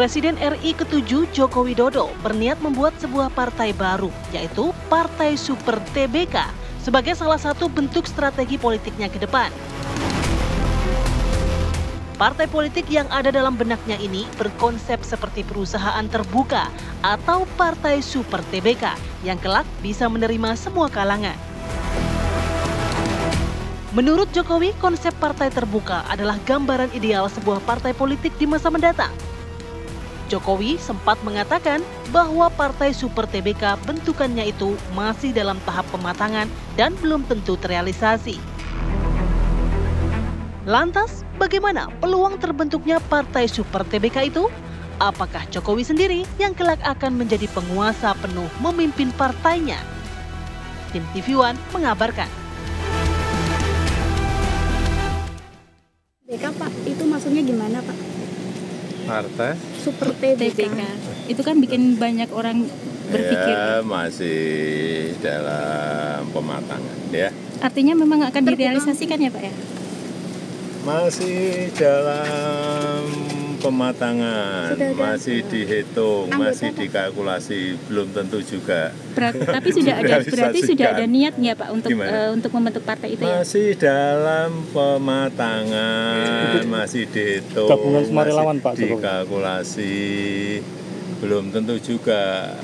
Presiden RI ke-7 Joko Widodo berniat membuat sebuah partai baru, yaitu Partai Super TBK, sebagai salah satu bentuk strategi politiknya ke depan. Partai politik yang ada dalam benaknya ini berkonsep seperti perusahaan terbuka atau Partai Super TBK yang kelak bisa menerima semua kalangan. Menurut Jokowi, konsep partai terbuka adalah gambaran ideal sebuah partai politik di masa mendatang. Jokowi sempat mengatakan bahwa Partai Super TBK bentukannya itu masih dalam tahap pematangan dan belum tentu terrealisasi. Lantas, bagaimana peluang terbentuknya Partai Super TBK itu? Apakah Jokowi sendiri yang kelak akan menjadi penguasa penuh memimpin partainya? Tim TV One mengabarkan. TBK Pak, itu maksudnya gimana Pak? Partai Super TBK. Itu kan bikin banyak orang berpikir. ya masih dalam pematangan ya. Artinya memang akan direalisasikan ya Pak ya? Masih dalam pematangan, masih dihitung, masih dikalkulasi, belum tentu juga. Berarti sudah ada niat nggak Pak untuk membentuk partai itu ya? Masih dalam pematangan, masih dihitung, masih dikalkulasi, belum tentu juga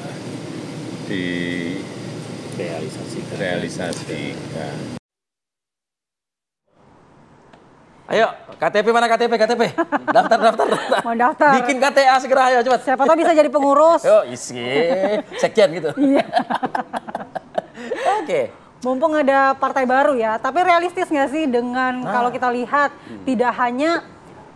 direalisasikan. Ayo, KTP mana KTP? Daftar. Mau daftar. Bikin KTA segera ayo cepat. Siapa tahu bisa jadi pengurus. Yo, isi sekian gitu. Iya. Oke. Mumpung ada partai baru ya, tapi realistis nggak sih dengan kalau kita lihat tidak hanya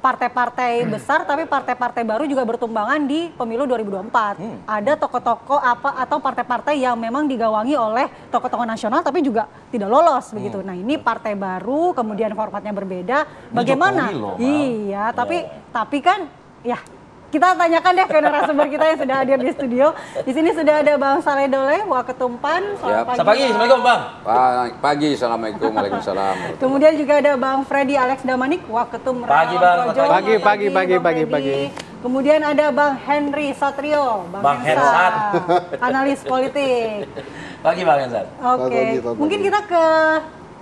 partai-partai besar, tapi partai-partai baru juga bertumbangan di pemilu 2024. Ada tokoh-tokoh atau partai-partai yang memang digawangi oleh tokoh-tokoh nasional, tapi juga tidak lolos begitu. Nah ini partai baru, kemudian formatnya berbeda. Bagaimana? Iya, tapi kan ya. Kita tanyakan deh ke narasumber kita yang sudah hadir di studio. Di sini sudah ada Bang Saleh Daulay, Waketumpan. Selamat pagi, Assalamualaikum Bang. Pagi, Assalamualaikum, Waalaikumsalam. Kemudian juga ada Bang Freddy Alex Damanik, Waketum Pagi Bang. Pagi. Kemudian ada Bang Henry Satrio, Bang Hensat, analis politik. Pagi Bang Hensat. Oke, mungkin kita ke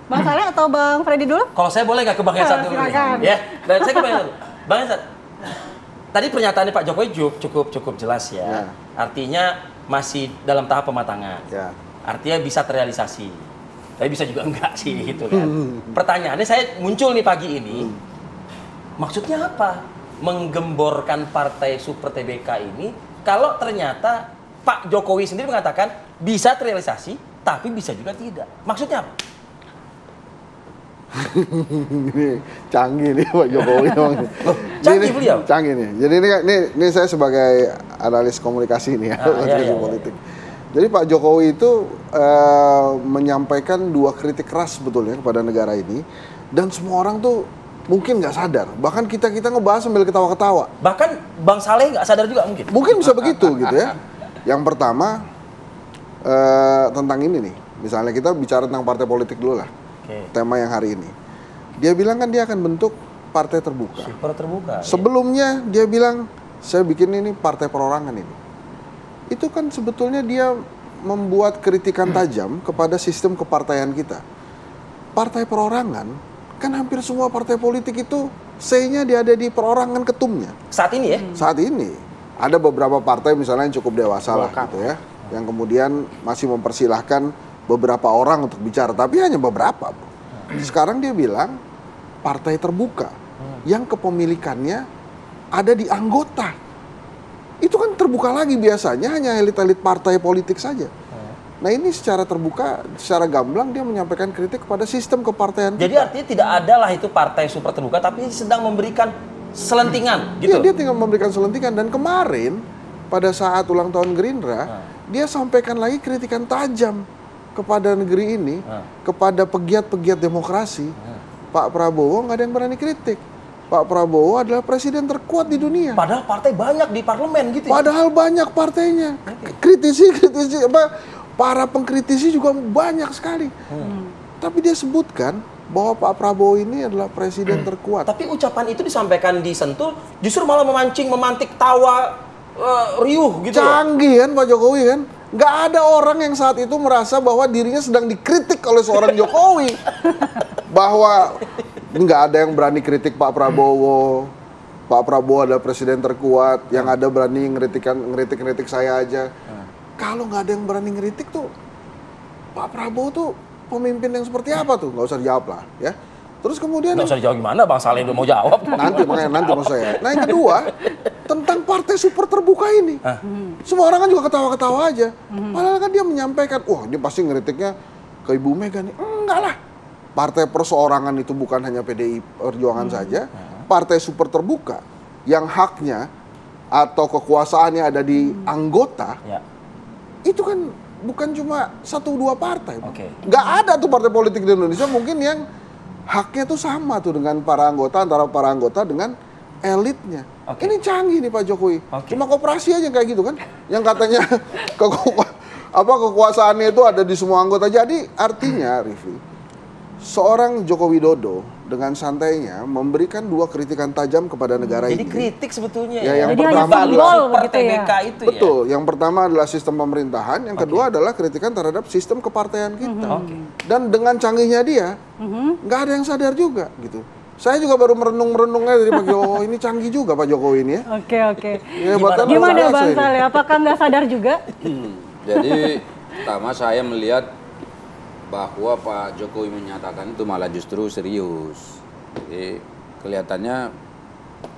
Bang Saleh atau Bang Freddy dulu? Kalau saya boleh nggak ke Bang Hensat dulu nih? Ya, dan saya ke Bang Hensat. Bang Hensat, tadi pernyataannya Pak Jokowi cukup jelas ya. Artinya masih dalam tahap pematangan. Ya. Artinya bisa terrealisasi. Tapi bisa juga enggak sih gitu kan. Pertanyaannya saya muncul nih pagi ini. Maksudnya apa? Menggemborkan Partai Super TBK ini kalau ternyata Pak Jokowi sendiri mengatakan bisa terrealisasi tapi bisa juga tidak. Maksudnya apa? Ini canggih nih Pak Jokowi. Canggih beliau. Canggih nih. Jadi ini saya sebagai analis komunikasi nih ya, politik. Jadi Pak Jokowi itu menyampaikan dua kritik keras sebetulnya kepada negara ini, dan semua orang tuh mungkin nggak sadar. Bahkan kita ngebahas sambil ketawa-ketawa. Bahkan Bang Saleh nggak sadar juga mungkin. Mungkin bisa begitu gitu ya. Yang pertama tentang ini nih. Misalnya kita bicara tentang partai politik dulu lah. Tema yang hari ini. Dia bilang kan dia akan bentuk partai terbuka. Super terbuka. Sebelumnya dia bilang saya bikin ini partai perorangan ini. Itu kan sebetulnya dia membuat kritikan tajam kepada sistem kepartaian kita. Partai perorangan kan hampir semua partai politik itu say-nya dia ada di perorangan ketumnya. Saat ini ya? Saat ini. Ada beberapa partai misalnya yang cukup dewasa lah gitu ya. Yang kemudian masih mempersilahkan beberapa orang untuk bicara, tapi hanya beberapa. Sekarang dia bilang partai terbuka yang kepemilikannya ada di anggota. Itu kan terbuka lagi, biasanya hanya elit-elit partai politik saja. Nah ini secara terbuka, secara gamblang dia menyampaikan kritik kepada sistem kepartaian kita. Jadi artinya tidak ada lah itu partai super terbuka, tapi sedang memberikan selentingan gitu. Iya, dia tinggal memberikan selentingan. Dan kemarin pada saat ulang tahun Gerindra, dia sampaikan lagi kritikan tajam kepada negeri ini, kepada pegiat-pegiat demokrasi. Pak Prabowo nggak ada yang berani kritik. Pak Prabowo adalah presiden terkuat di dunia. Padahal partai banyak di parlemen gitu. Padahal banyak partainya. Kritisi para pengkritisi juga banyak sekali. Tapi dia sebutkan bahwa Pak Prabowo ini adalah presiden terkuat. Tapi ucapan itu disampaikan di Sentul justru malah memantik tawa riuh gitu. Canggih kan Pak Jokowi kan? Nggak ada orang yang saat itu merasa bahwa dirinya sedang dikritik oleh seorang Jokowi. Bahwa nggak ada yang berani kritik Pak Prabowo. Pak Prabowo adalah presiden terkuat. Yang ada berani ngeritik saya aja. Kalau nggak ada yang berani ngeritik tuh, Pak Prabowo tuh pemimpin yang seperti apa tuh? Nggak usah dijawab lah ya. Terus kemudian nggak usah dijawab gimana, Bang Saleh udah mau jawab. Nanti mau saya. Nah yang kedua tentang partai super terbuka ini, semua orang kan juga ketawa-ketawa aja. Padahal kan dia menyampaikan, wah dia pasti ngeritiknya ke Ibu Mega nih. Enggak lah. Partai perseorangan itu bukan hanya PDI Perjuangan saja, partai super terbuka yang haknya atau kekuasaannya ada di anggota, itu kan bukan cuma 1-2 partai. Nggak ada tuh partai politik di Indonesia mungkin yang haknya tuh sama tuh dengan para anggota, antara para anggota dengan elitnya. Ini canggih nih Pak Jokowi. Cuma koperasi aja kayak gitu kan. Yang katanya kekuasaannya itu ada di semua anggota. Jadi artinya Riffi, seorang Joko Widodo dengan santainya memberikan 2 kritikan tajam kepada negara ini. Jadi kritik sebetulnya ya. Yang jadi pertama adalah Partai BK itu ya. Betul. Yang pertama adalah sistem pemerintahan, yang kedua adalah kritikan terhadap sistem kepartaian kita. Dan dengan canggihnya dia, nggak ada yang sadar juga gitu. Saya juga baru merenung-merenungnya dari Pak Jokowi. Ini canggih juga Pak Jokowi ini ya. Oke. Ya, gimana Bang Saleh? Apakah nggak sadar juga? Jadi pertama saya melihat bahwa Pak Jokowi menyatakan itu malah justru serius. Jadi kelihatannya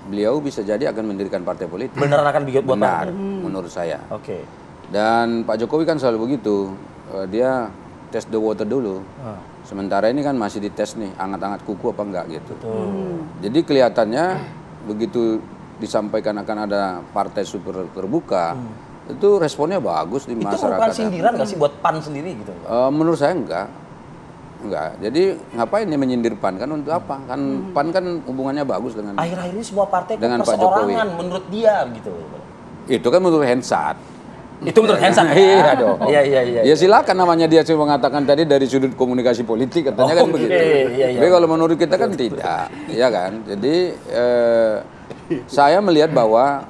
beliau bisa jadi akan mendirikan partai politik. Beneran akan buat benar, menurut saya. Oke. Dan Pak Jokowi kan selalu begitu. Dia test the water dulu. Sementara ini kan masih dites nih, anget-anget kuku apa enggak gitu. Jadi kelihatannya begitu disampaikan akan ada partai super terbuka, itu responnya bagus di masyarakat. Itu bukan sindiran nggak sih buat PAN sendiri gitu? Menurut saya enggak. Jadi ngapain dia menyindir PAN kan untuk apa? Kan PAN kan hubungannya bagus dengan akhir-akhir ini semua partai dengan Pak Jokowi menurut dia gitu. Itu kan menurut Hensat. Itu menurut Hensat. Iya dong. Iya. Ya silakan, namanya dia cuma mengatakan tadi dari sudut komunikasi politik katanya kan begitu. Iya. Tapi kalau menurut kita kan tidak, ya kan. Jadi saya melihat bahwa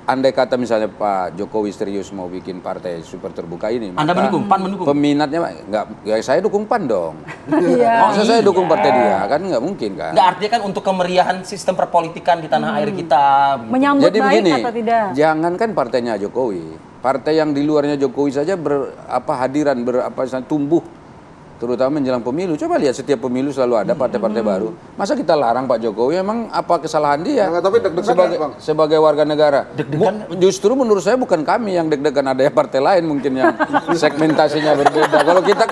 andai kata misalnya Pak Jokowi serius mau bikin partai super terbuka ini, Anda mendukung, PAN mendukung? Peminatnya enggak, ya saya dukung PAN dong. Iya. Masa saya dukung partai dia, kan nggak mungkin kan. Nggak, artinya kan untuk kemeriahan sistem perpolitikan di tanah air kita. Menyambut jadi baik begini, atau tidak? Jangankan partainya Jokowi, partai yang di luarnya Jokowi saja tumbuh. Terutama menjelang pemilu. Coba lihat setiap pemilu selalu ada partai-partai baru. Masa kita larang Pak Jokowi? Emang apa kesalahan dia? Tapi deg-degan sebagai warga negara. Justru menurut saya bukan kami yang deg-degan, ada partai lain mungkin yang segmentasinya berbeda. Kalau kita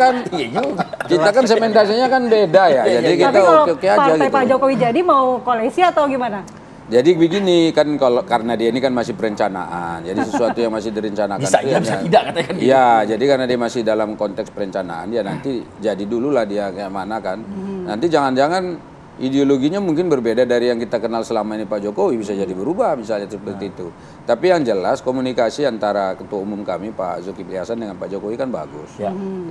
kan segmentasinya kan beda ya. Jadi kita tapi kalau oke aja partai gitu. Pak Jokowi jadi mau koalisi atau gimana? Jadi begini kan, karena dia ini kan masih perencanaan, jadi sesuatu yang masih direncanakan. Bisa tidak katanya kan. Iya, jadi karena dia masih dalam konteks perencanaan, ya nanti jadi dulu lah dia kayak mana kan. Nanti jangan-jangan ideologinya mungkin berbeda dari yang kita kenal selama ini Pak Jokowi, bisa jadi berubah misalnya seperti itu. Tapi yang jelas komunikasi antara Ketua Umum kami Pak Zulkifli Hasan dengan Pak Jokowi kan bagus.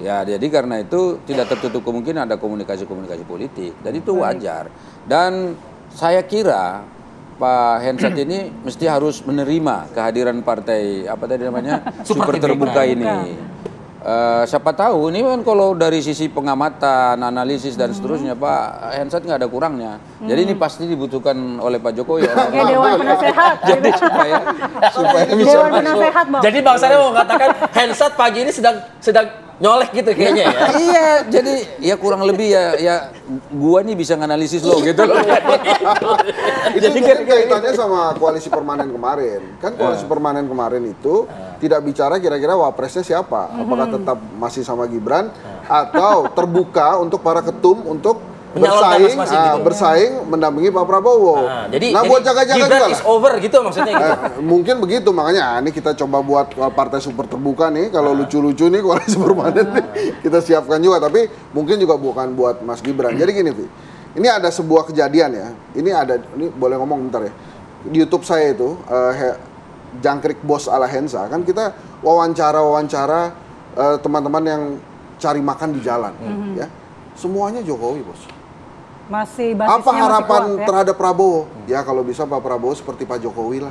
Ya, jadi karena itu tidak tertutup kemungkinan ada komunikasi-komunikasi politik, dan itu wajar. Dan saya kira Pak Hensat ini mesti harus menerima kehadiran partai apa tadi namanya super terbuka ini. Siapa tahu ini kan kalau dari sisi pengamatan, analisis dan seterusnya Pak Hensat nggak ada kurangnya. Jadi ini pasti dibutuhkan oleh Pak Jokowi. Oke, Dewan Penasehat. Jadi supaya bisa Dewan Penasehat, Bang. Jadi Bang Saleh mau mengatakan Hensat pagi ini sedang nyolek gitu kayaknya ya. Iya, jadi ya kurang lebih ya gua nih bisa nganalisis lo gitu loh. Itu mungkin kaitannya sama koalisi permanen kemarin. Kan koalisi permanen kemarin itu tidak bicara kira-kira wapresnya siapa. Apakah tetap masih sama Gibran atau terbuka untuk para ketum untuk bersaing mendampingi Pak Prabowo. Jadi buat jaga-jaga Gibran juga is over gitu maksudnya gitu. Mungkin begitu, makanya ini kita coba buat partai super terbuka nih. Kalau lucu-lucu nih koalisi permanen nih kita siapkan juga, tapi mungkin juga bukan buat Mas Gibran. Jadi gini, Vi. Ini ada sebuah kejadian ya. Ini boleh ngomong bentar ya. Di YouTube saya itu Jangkrik Bos ala Hensa, kan kita wawancara teman-teman yang cari makan di jalan ya. semuanya Jokowi, Bos. Masih basisnya apa harapan masih kuat, ya? terhadap Prabowo? Ya kalau bisa Pak Prabowo seperti Pak Jokowi lah.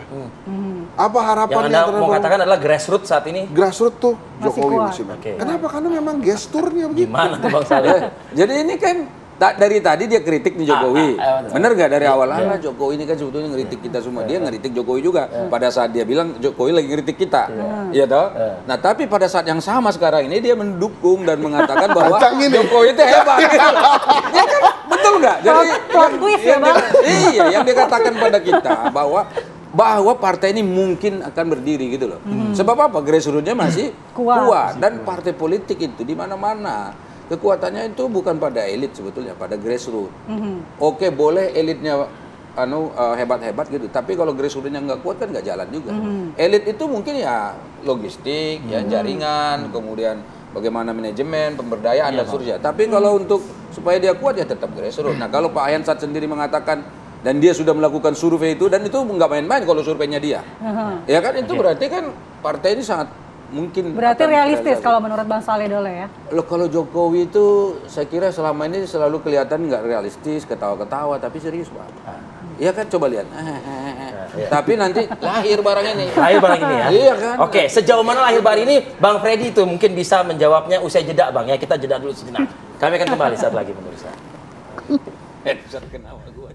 Apa harapannya yang Anda mau katakan adalah grassroots saat ini? Grassroots tuh Masih Jokowi kuat. masih. Oke. Kenapa? Karena memang gesturnya begitu. Gimana tuh Bang Saleh? Jadi ini kan dari tadi dia kritik nih Jokowi. Bener nggak dari awal? Alah Jokowi ini kan sebetulnya ngeritik kita semua. Dia ngeritik Jokowi juga. Pada saat dia bilang Jokowi lagi ngeritik kita. Iya toh? Nah tapi pada saat yang sama sekarang ini dia mendukung dan mengatakan bahwa Jokowi itu hebat. Gitu loh. Ya kan? Betul nggak? Jadi Plot twist ya, Bang. Iya, yang dia katakan pada kita bahwa partai ini mungkin akan berdiri gitu loh. Sebab apa? Grassroots-nya masih kuat dan partai politik itu di mana-mana. Kekuatannya itu bukan pada elit sebetulnya, pada grassroots. Oke, boleh elitnya hebat-hebat gitu, tapi kalau grassroots-nya nggak kuat kan nggak jalan juga. Elit itu mungkin ya logistik, ya jaringan, kemudian bagaimana manajemen, pemberdayaan dan seterusnya. Tapi kalau untuk supaya dia kuat ya tetap grassroots. Nah, kalau Pak Hensat sendiri mengatakan dan dia sudah melakukan survei itu dan itu nggak main-main kalau surveinya dia. Ya kan itu berarti kan partai ini sangat mungkin berarti realistis kalau menurut Bang Saleh Dole ya. Loh, kalau Jokowi itu saya kira selama ini selalu kelihatan nggak realistis, ketawa-ketawa tapi serius Pak. Iya kan, coba lihat. Tapi nanti lahir barang ini. Lahir barang ini ya. Iya kan. Oke, sejauh mana lahir barang ini Bang Freddy itu mungkin bisa menjawabnya usai jeda Bang ya. Kita jeda dulu sejenak. Kami akan kembali saat lagi pemirsa. Kenapa gua?